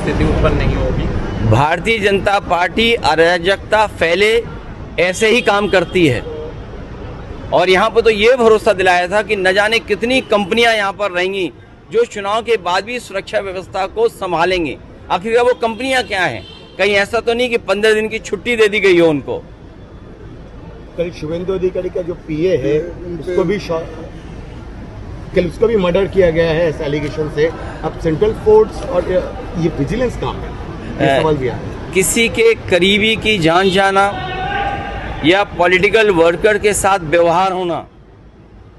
स्थिति उत्पन्न नहीं होगी? भारतीय जनता पार्टी अराजकता फैले ऐसे ही काम करती है, और यहाँ पर तो ये भरोसा दिलाया था कि न जाने कितनी कंपनियां यहाँ पर रहेंगी जो चुनाव के बाद भी सुरक्षा व्यवस्था को संभालेंगे। आखिर वो कंपनियां क्या हैं? कहीं ऐसा तो नहीं कि 15 दिन की छुट्टी दे दी गई हो उनको। कल शुभेंदु अधिकारी का जो पीए है उसको भी मर्डर किया गया है इस एलिगेशन से। अब सेंट्रल फोर्स और ये विजिलेंस काम है, ये सवाल भी है। किसी के करीबी की जान जाना या पॉलिटिकल वर्कर के साथ व्यवहार होना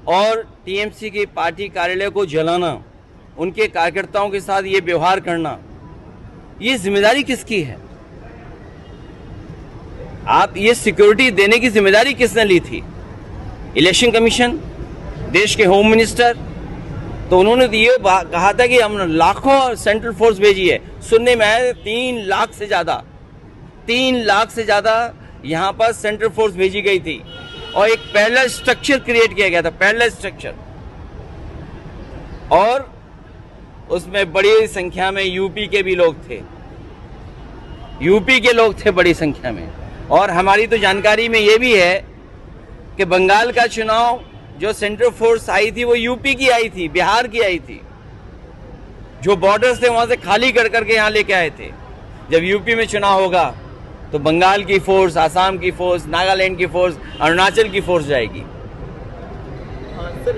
और टीएमसी के पार्टी कार्यालय को जलाना, उनके कार्यकर्ताओं के साथ ये व्यवहार करना, ये जिम्मेदारी किसकी है? आप ये सिक्योरिटी देने की जिम्मेदारी किसने ली थी? इलेक्शन कमीशन, देश के होम मिनिस्टर। तो उन्होंने तो ये कहा था कि हम लाखों सेंट्रल फोर्स भेजी है। सुनने में आया 3 लाख से ज्यादा यहाँ पर सेंट्रल फोर्स भेजी गई थी और एक पैरेलल स्ट्रक्चर क्रिएट किया गया था, पैरेलल स्ट्रक्चर। और उसमें बड़ी संख्या में यूपी के भी लोग थे, यूपी के लोग थे बड़ी संख्या में। और हमारी तो जानकारी में ये भी है कि बंगाल का चुनाव जो सेंट्रल फोर्स आई थी वो यूपी की आई थी, बिहार की आई थी। जो बॉर्डर्स थे वहां से खाली कर करके यहाँ लेके आए थे। जब यूपी में चुनाव होगा तो बंगाल की फोर्स, आसाम की फोर्स, नागालैंड की फोर्स, अरुणाचल की फोर्स जाएगी। सर,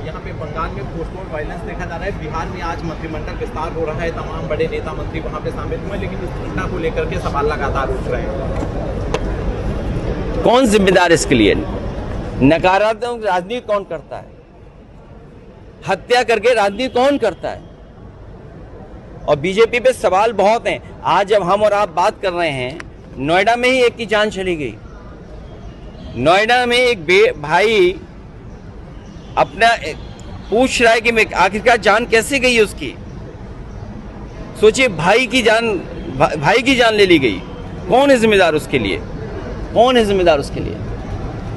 यहाँ पे बंगाल में पोस्ट वॉर वायलेंस देखा जा रहा है। बिहार में आज मंत्रिमंडल विस्तार हो रहा है, तमाम बड़े नेता मंत्री वहाँ पे शामिल हुए, लेकिन इस घटना को लेकर के सवाल लगातार उठ रहे हैं। कौन जिम्मेदार इसके लिए? नकारात्मक राजनीति कौन करता है? हत्या करके राजनीति कौन करता है? और बीजेपी पे सवाल बहुत हैं। आज जब हम और आप बात कर रहे हैं, नोएडा में ही एक की जान चली गई। नोएडा में एक भाई अपना पूछ रहा है कि मैं आखिरकार जान कैसे गई उसकी। सोचिए, भाई की जान ले ली गई। कौन है जिम्मेदार उसके लिए? कौन है जिम्मेदार उसके लिए?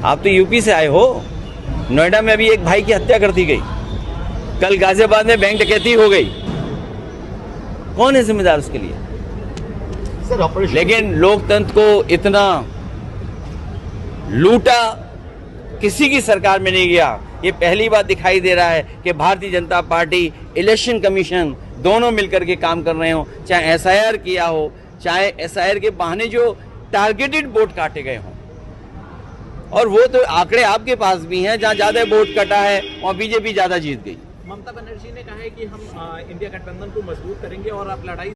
आप तो यूपी से आए हो। नोएडा में अभी एक भाई की हत्या कर दी गई, कल गाजियाबाद में बैंक डकैती हो गई। कौन है जिम्मेदार उसके लिए? लेकिन लोकतंत्र को इतना लूटा किसी की सरकार में नहीं गया। ये पहली बार दिखाई दे रहा है कि Bharatiya Janata party, election commission दोनों मिलकर के काम कर रहे हो। चाहे एसआईआर किया हो, चाहे एसआईआर के बहाने जो टारगेटेड वोट काटे गए हों। और वो तो आंकड़े आपके पास भी हैं, जहां ज्यादा वोट कटा है वहां बीजेपी ज्यादा जीत गई। ममता बनर्जी ने कहा है कि हम इंडिया गठबंधन को मजबूत करेंगे और आप लड़ाई